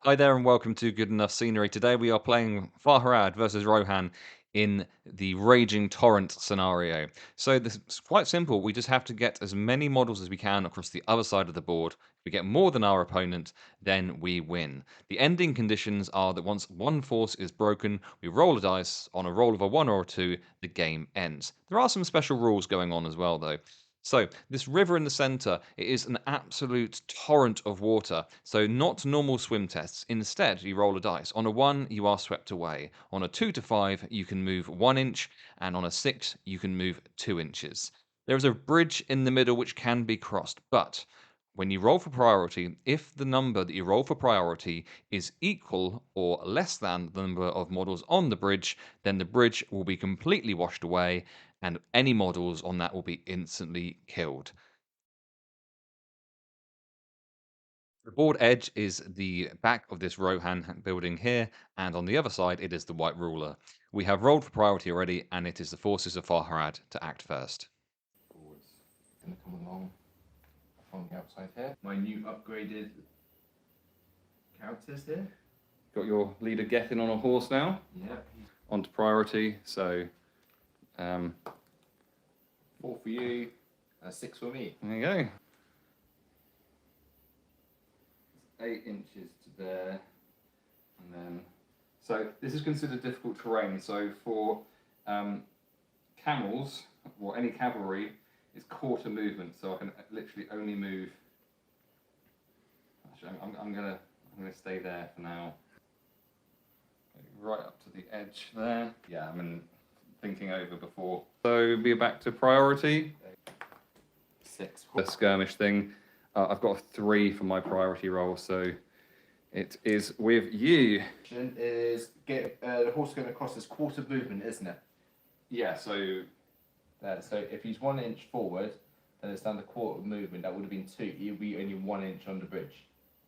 Hi there and welcome to Good Enough Scenery. Today we are playing Far Harad versus Rohan in the Raging Torrent scenario. So this is quite simple. We just have to get as many models as we can across the other side of the board. If we get more than our opponent, then we win. The ending conditions are that once one force is broken, we roll a dice. On a roll of a 1 or a 2, the game ends. There are some special rules going on as well though. So, this river in the center, it is an absolute torrent of water. So, not normal swim tests. Instead, you roll a dice. On a 1, you are swept away. On a 2 to 5, you can move 1 inch. And on a 6, you can move 2 inches. There is a bridge in the middle which can be crossed. But when you roll for priority, if the number that you roll for priority is equal or less than the number of models on the bridge, then the bridge will be completely washed away and any models on that will be instantly killed. The board edge is the back of this Rohan building here, and on the other side it is the white ruler. We have rolled for priority already, and it is the forces of Far Harad to act first. Forwards. Going to come along from the outside here. My new upgraded characters here. Got your leader Gethin on a horse now. Yep. Onto priority, so 4 for you, 6 for me. there you go. 8 inches to there, and then so this is considered difficult terrain. So for camels or any cavalry, it's quarter movement. So I can literally only move. Actually, I'm gonna stay there for now. Right up to the edge there. Yeah, I'm thinking over before. So be back to priority. 6. The skirmish thing. I've got a 3 for my priority roll, so it is with you. Is get the horse going to cross his quarter movement, isn't it? Yeah, so So if he's 1 inch forward, then it's down to quarter movement. That would have been 2. He'll be only 1 inch on the bridge.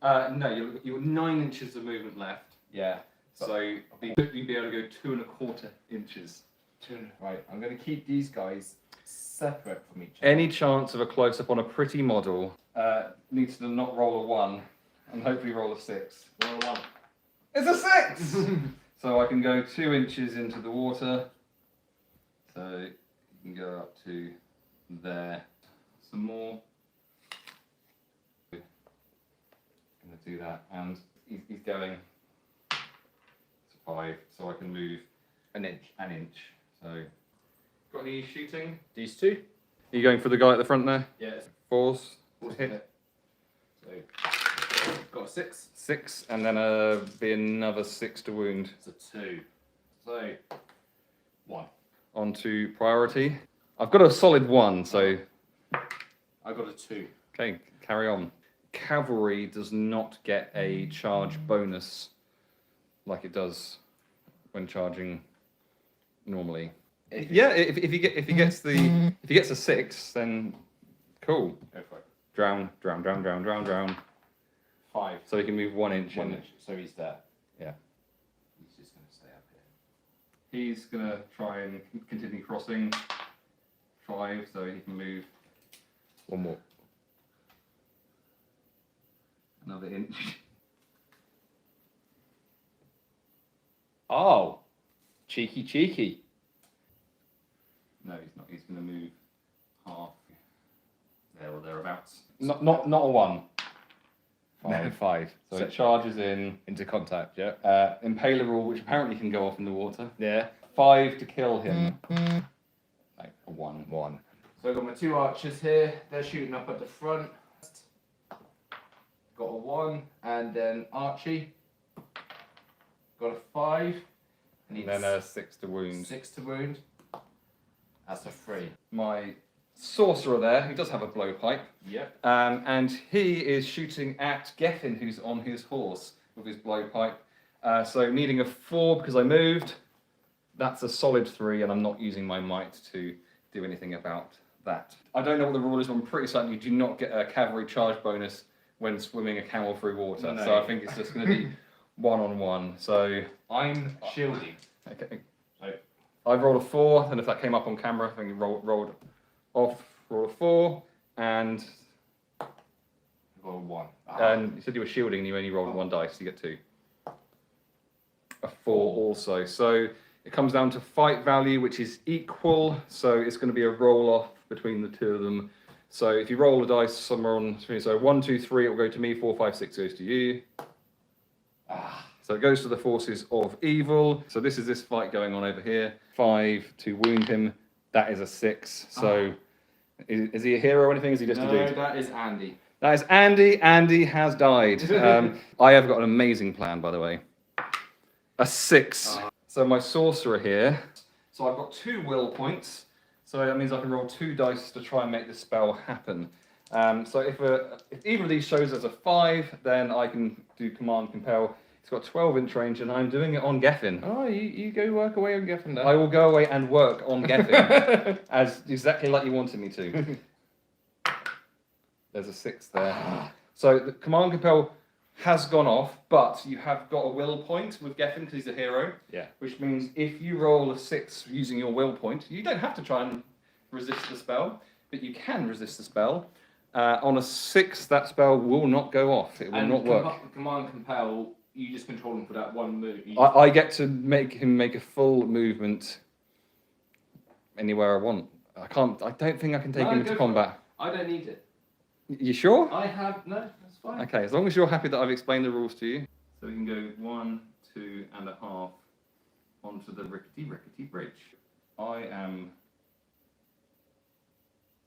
no, you're 9 inches of movement left. Yeah. So you'd be able to go 2 1/4 inches. Right. I'm going to keep these guys separate from each other. Any chance of a close up on a pretty model needs to not roll a 1 and hopefully roll a 6. Roll a 1. It's a 6! So I can go 2 inches into the water. So you can go up to there. Some more. I'm going to do that. And he's going to 5, so I can move An inch. an inch. So, got any shooting? These 2? Are you going for the guy at the front there? Yes. 4s. Hit. So, got a 6. 6, and then be another 6 to wound. It's a 2. So, 1. Onto priority. I've got a solid 1, so I got a 2. okay, carry on. Cavalry does not get a charge bonus like it does when charging normally. Yeah, if he gets a 6, then cool. Go for it. Drown. 5. So he can move 1 inch. 1 inch. So he's there. Yeah. He's just going to stay up here. He's gonna try and continue crossing. 5, so he can move 1 more. Another inch. Oh, cheeky. No, he's not. He's gonna move half. There or thereabouts. Not a 1. 5. 5. So it charges in Into contact, yeah. Impaler rule, which apparently can go off in the water. Yeah. 5 to kill him. Like a 1. 1. So I've got my 2 archers here. They're shooting up at the front. Got a 1. And then Archie. Got a 5. And then a 6 to wound. 6 to wound. That's a 3. My sorcerer there, who does have a blowpipe. Yep. And he is shooting at Gethin, who's on his horse with his blowpipe. So needing a 4 because I moved. That's a solid 3, and I'm not using my might to do anything about that. I don't know what the rule is, but I'm pretty certain you do not get a cavalry charge bonus when swimming a camel through water. No. So I think it's just going to be 1-on-1. So I'm shielding. okay, So I've rolled a 4, and if that came up on camera, I think rolled off, roll a 4, and I've Or 1. And you said you were shielding and you only rolled 1 dice, you get 2. A 4 also. So it comes down to fight value, which is equal. So it's going to be a roll off between the two of them. So if you roll a dice somewhere on, so 1, 2, 3, it will go to me. 4, 5, 6 goes to you. So it goes to the forces of evil. So this is this fight going on over here. 5 to wound him. That is a 6. So is he a hero or anything? Is he just a dude? No, that is Andy. That is Andy. Andy has died. I have got an amazing plan, by the way. A 6. So my sorcerer here. So I've got 2 will points. So that means I can roll 2 dice to try and make this spell happen. So if either of these shows as a 5, then I can do command compel. It's got 12-inch range, and I'm doing it on Geffen. Oh, you go work away on Geffen then. I will go away and work on Geffen, as exactly like you wanted me to. There's a 6 there. So the command compel has gone off, but you have got a will point with Geffen because he's a hero. Yeah. Which means if you roll a 6 using your will point, you don't have to try and resist the spell, but you can resist the spell. On a 6, that spell will not go off. It will not work. Command compel, you just control him for that one move. I get to make him make a full movement anywhere I want. I don't think I can take him into combat. I don't need it. You sure? I have, no, that's fine. Okay, as long as you're happy that I've explained the rules to you. So we can go 1, 2.5 onto the rickety bridge. I am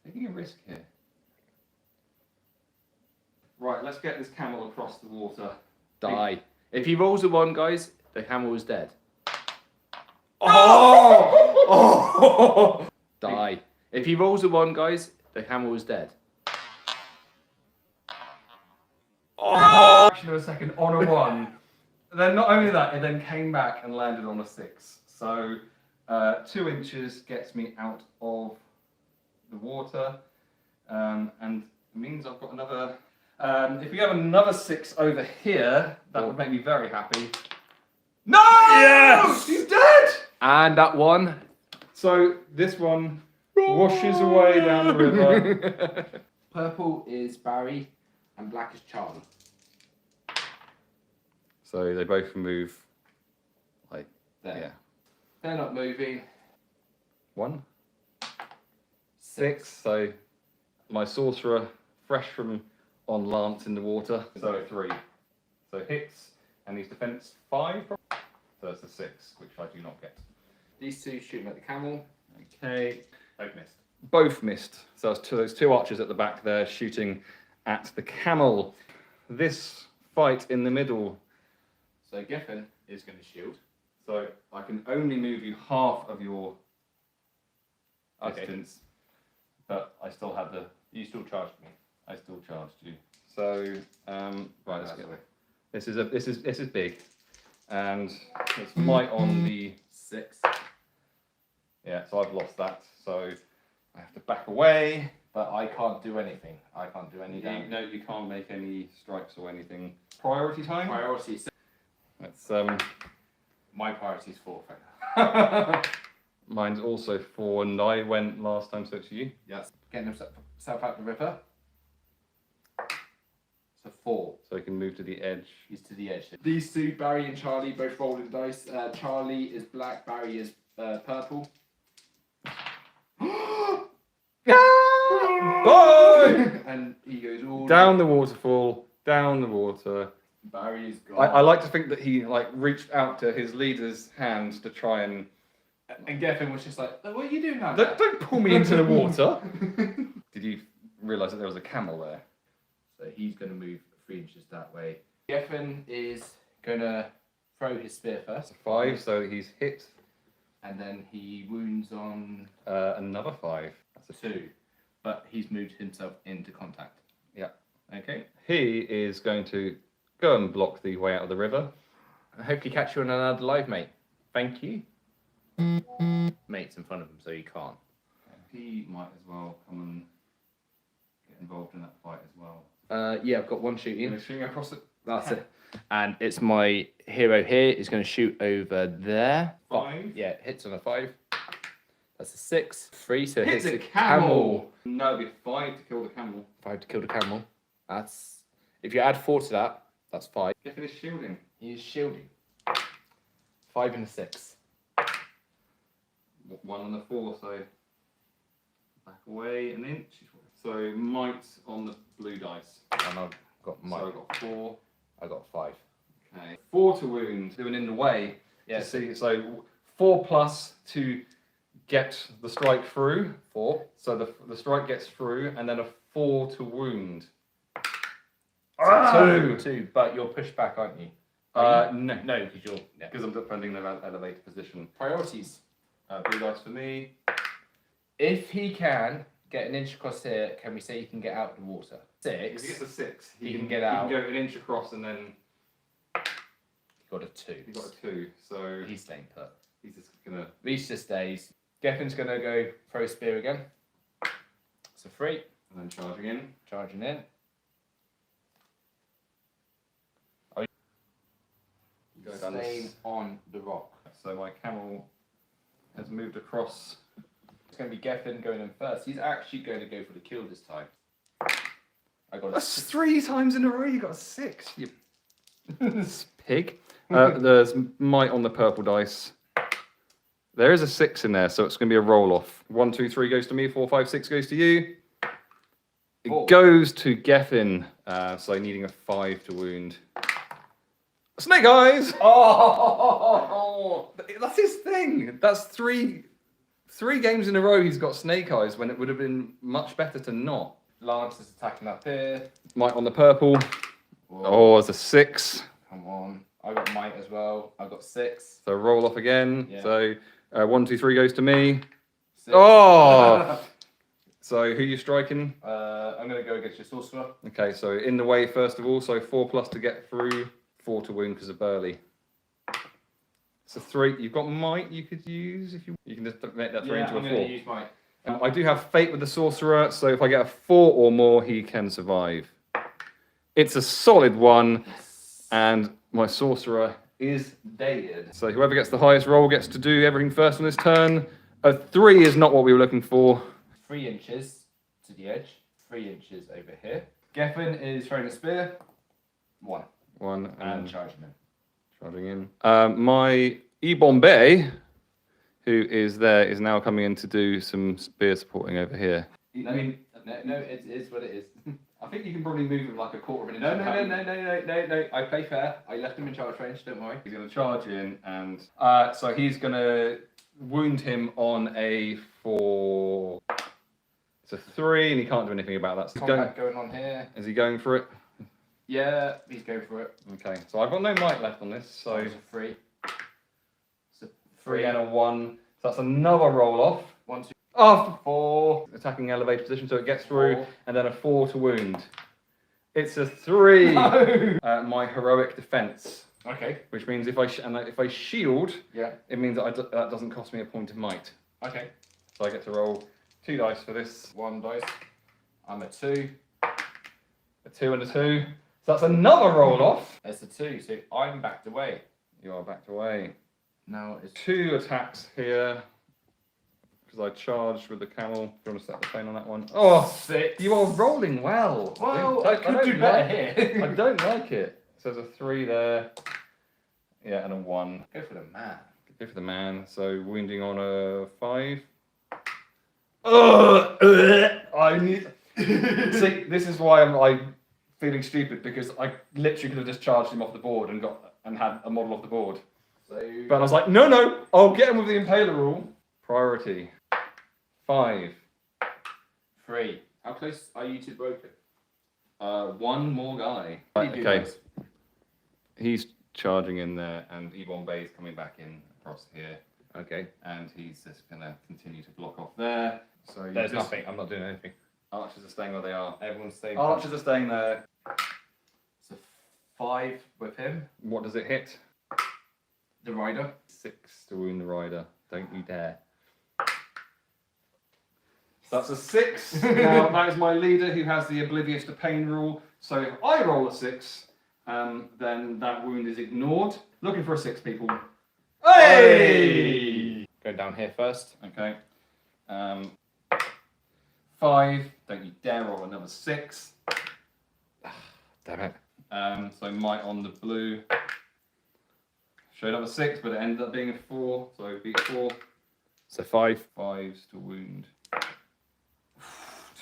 taking a risk here. Right, let's get this camel across the water. Die. If he rolls a 1, guys, the camel is dead. Oh! Die. If he rolls a 1, guys, the camel is dead. Fraction of a second on a 1. Then not only that, it then came back and landed on a 6. So 2 inches gets me out of the water, and it means I've got another. If we have another 6 over here, that would make me very happy. No! Yes! He's dead! And that 1. So this one washes away down the river. Purple is Barry, and black is Charlie. So they both move like There. yeah. They're not moving. 1, 6. So my sorcerer, fresh from on Lance in the water. So 3. So hits, and he's defense 5. So that's a 6, which I do not get. These 2 shooting at the camel. Okay. Both missed. Both missed. So that's those 2 archers at the back there shooting at the camel. This fight in the middle. So Geffen is going to shield. So I can only move you half of your Okay. distance, but I still have the. You still charged me. I still charged you. So right, let's get this is big, and it's might on the 6. yeah. So I've lost that. So I have to back away. But I can't do anything. I can't do any damage. No, you can't make any strikes or anything. Priority time. Priority is That's my priority is 4. mine's also 4, and I went last time, so it's you. Yes. Getting himself out the river. So 4. So he can move to the edge. He's to the edge. These 2, Barry and Charlie, both rolling dice. Charlie is black, Barry is purple. Bye! And he goes all Down the waterfall, down the water. Barry is gone. I like to think that he reached out to his leader's hand to try and. And Geffen was just like, oh, what are you doing now? Don't pull me into the water. Did you realise that there was a camel there? So he's going to move 3 inches that way. Geffen is going to throw his spear first. 5, so he's hit. And then he wounds on Another 5. That's a 2. But he's moved himself into contact. Yeah. Okay. He is going to go and block the way out of the river. I hope you catch you on another live, mate. Thank you. Mate's in front of him, so he can't. He might as well come and get involved in that fight as well. Yeah, I've got 1 shooting. Shooting across it. That's it. And it's my hero here. He's going to shoot over there. 5. Yeah, hits on a 5. That's a 6. 3, so Hits hits a the camel. No, it'd be 5 to kill the camel. 5 to kill the camel. That's If you add 4 to that, that's 5. Geffen is shielding. He is shielding. 5 and a 6. 1 and a 4, so back away an inch. So might on the blue dice. And I've got might. So I got 4. I got 5. Okay. 4 to wound. Doing in the way. Yeah. See, so 4 plus to get the strike through. 4. So the strike gets through, and then a 4 to wound. So 2, but you're pushed back, aren't you? No. No, because you're... Because I'm defending the elevated position. Priorities. Blue dice for me. If he can get an inch across here, can we say he can get out the water? 6. If he gets a 6, he can get out. He can go an inch across, and then He got a 2. he got a 2. So He's staying put. he's just gonna. Reach just stays. Geffen's going to go throw spear again. It's a 3. And then charging in. Charging in. Staying on the rock. So my camel has moved across. It's going to be Geffen going in first. He's actually going to go for the kill this time. I got a That's 6. 3 times in a row. You got a 6. You pig. There's might on the purple dice. There is a 6 in there, so it's going to be a roll off. 1, 2, 3 goes to me. 4, 5, 6 goes to you. It 4. goes to Geffen, so needing a 5 to wound. Snake eyes. Oh! That's his thing. That's three games in a row he's got snake eyes when it would have been much better to not. Lance is attacking up here. Might on the purple. Whoa. Oh, it's a 6. Come on. I got might as well. I got 6. So roll off again. Yeah. So 1, 2, 3 goes to me. 6. Oh! So who are you striking? I'm going to go against your sorcerer. Okay, so in the way first of all. So 4 plus to get through. 4 to wound because of Burley. So 3. You've got might you could use if you can just make that 3 into a 4. I'm going to use might. I do have fate with the sorcerer, so if I get a 4 or more, he can survive. It's a solid 1, and my sorcerer is dead. So whoever gets the highest roll gets to do everything first on this turn. A 3 is not what we were looking for. 3 inches to the edge. 3 inches over here. Geffen is throwing a spear. 1. 1 And charging in. charging in. My E-Bombay, who is there, is now coming in to do some spear supporting over here. No, it is what it is. I think you can probably move him like a quarter of an inch. No. I play fair. I left him in charge range, don't worry. He's going to charge in, and so he's going to wound him on a 4. It's a 3, and he can't do anything about that. So Combat going on here. Is he going for it? Yeah, he's going for it. Okay, so I've got no might left on this, so It's a 3. It's a 3 and a 1. So that's another roll off. 1, 2, Oh, 4. attacking elevated position, so it gets through, 4. and then a 4 to wound. It's a 3. No. My heroic defense, Okay. which means if I shield, Yeah. it means that that doesn't cost me a point of might. Okay. So I get to roll 2 dice for this. 1 dice. I'm a 2. A 2 and a 2. So that's another roll off. That's a 2. So I'm backed away. You are backed away. Now it's 2 attacks here. Because I charged with the camel. Do you want to set the pain on that one? Oh, 6. you are rolling well. Well, I I could don't do better like- here. I don't like it. So there's a 3 there. Yeah, and a 1. Go for the man. Go for the man. So wounding on a 5. I need. See, this is why I'm like feeling stupid, because I literally could have just charged him off the board and had a model off the board. So But I was like, no, I'll get him with the impaler rule. Priority. 5. 3. How close are you to broken? 1 more guy. What do you do, Okay. guys? He's charging in there, and Ebon Bay is coming back in across here, Okay. and he's just gonna continue to block off there. So you There's just- nothing. I'm not doing anything. Archers are staying where they are. Everyone's staying. Archers are staying there. So 5 with him. What does it hit? The rider. 6 to wound the rider. Don't you dare. That's a 6. Now, that is my leader who has the oblivious to pain rule. So if I roll a 6, then that wound is ignored. Looking for a 6, people. Hey! Go down here first. Okay. 5. Don't you dare roll another 6. Damn it. So might on the blue. Showed up a 6, but it ended up being a 4. So beat 4. So 5. 5s to wound.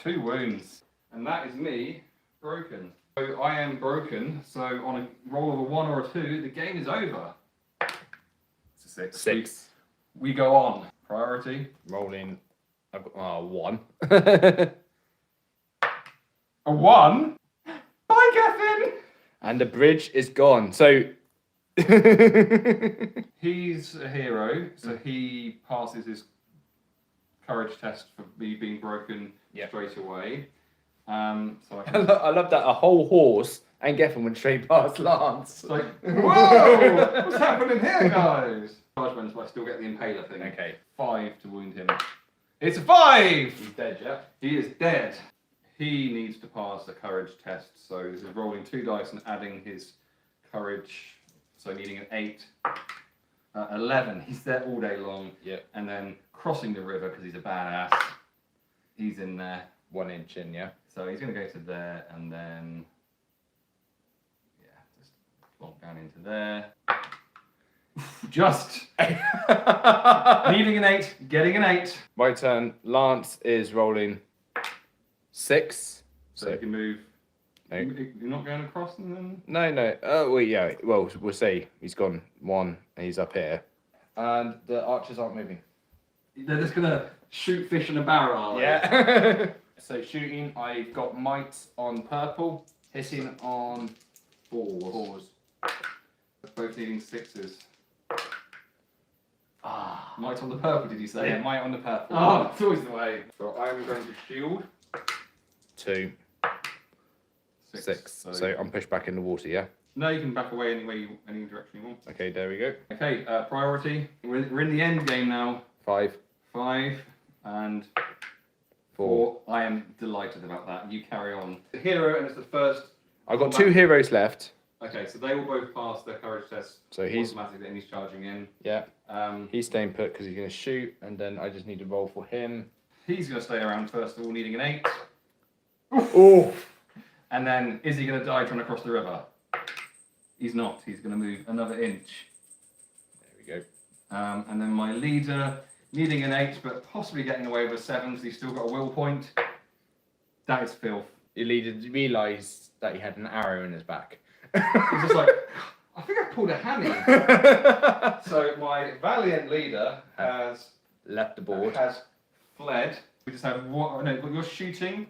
2 wounds. And that is me broken. So I am broken. So on a roll of a 1 or a 2, the game is over. It's a 6. 6. We go on. Priority. Rolling. I've got 1. A 1? Bye, Gethin! And the bridge is gone. So. He's a hero, so he passes his courage test for me being broken straight away. So I love that a whole horse and Geffen went straight past Lance. It's like, whoa! What's happening here, guys? Charge bonus, but I still get the impaler thing. Okay. 5 to wound him. It's a 5! He's dead, yeah? He is dead. He needs to pass the courage test, so this is rolling 2 dice and adding his courage. So needing an 8, 11. He's there all day long. Yep. And then crossing the river because he's a badass. He's in there. 1 inch in, yeah. So he's going to go to there and then, just plonk down into there. Just needing an 8, getting an 8. My turn. Lance is rolling 6. So you can move. No. You're not going across and then? No. Oh, well, yeah. Well, we'll see. He's gone 1 and he's up here. And the archers aren't moving. They're just going to shoot fish in a barrel, are they? Yeah. So shooting, I've got might on purple, hitting on 4s. Both needing 6s. Ah. Might on the purple, did you say? Yeah, might on the purple. Oh, it's always the way. So I am going to shield. 2. 6. So I'm pushed back in the water, yeah? No, you can back away any direction you want. Okay, there we go. Okay, priority. We're in the end game now. 5. 5 and 4. I am delighted about that. You carry on. The hero, and it's the first. I've got 2 heroes left. Okay, so they will both pass their courage test. So he's automatically, and he's charging in. Yeah. He's staying put because he's going to shoot, and then I just need to roll for him. He's going to stay around first of all, needing an 8. Oh. And then, is he going to die trying to cross the river? He's not. He's going to move another inch. There we go. And then my leader, needing an 8, but possibly getting away with a 7, because he's still got a will point. That is filth. Your leader realised that he had an arrow in his back. He's just like, I think I pulled a hammy. So my valiant leader has left the board. Has fled. We just had one. No, but you're shooting.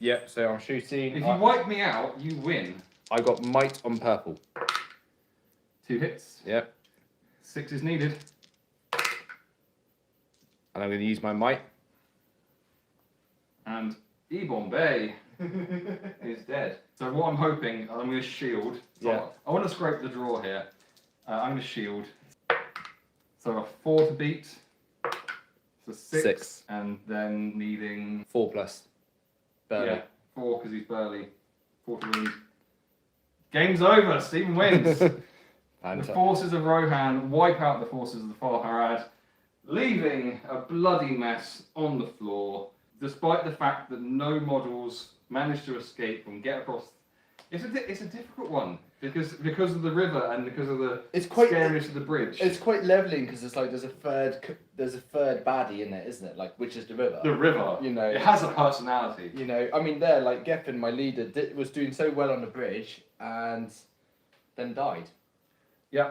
Yep. So I'm shooting. If you wipe me out, you win. I got might on purple. 2 hits. Yep. 6 is needed. And I'm going to use my might. And Bombay is dead. So what I'm hoping, I'm going to shield. So Yeah. I want to scrape the draw here. I'm going to shield. So a 4 to beat. So 6. And then needing 4 plus. Burley. Yeah, 4 because he's burly. 4 to win. Game's over. Stephen wins. The forces of Rohan wipe out the forces of the Far Harad, leaving a bloody mess on the floor, despite the fact that no models managed to escape and get across. It's a difficult one because of the river and because of the scariness of the bridge. It's quite leveling because it's like there's a third baddie in it, isn't it? Like, which is the river. The river, you know, it has a personality. You know, I mean, there, like Geffen, my leader, was doing so well on the bridge and then died. Yeah,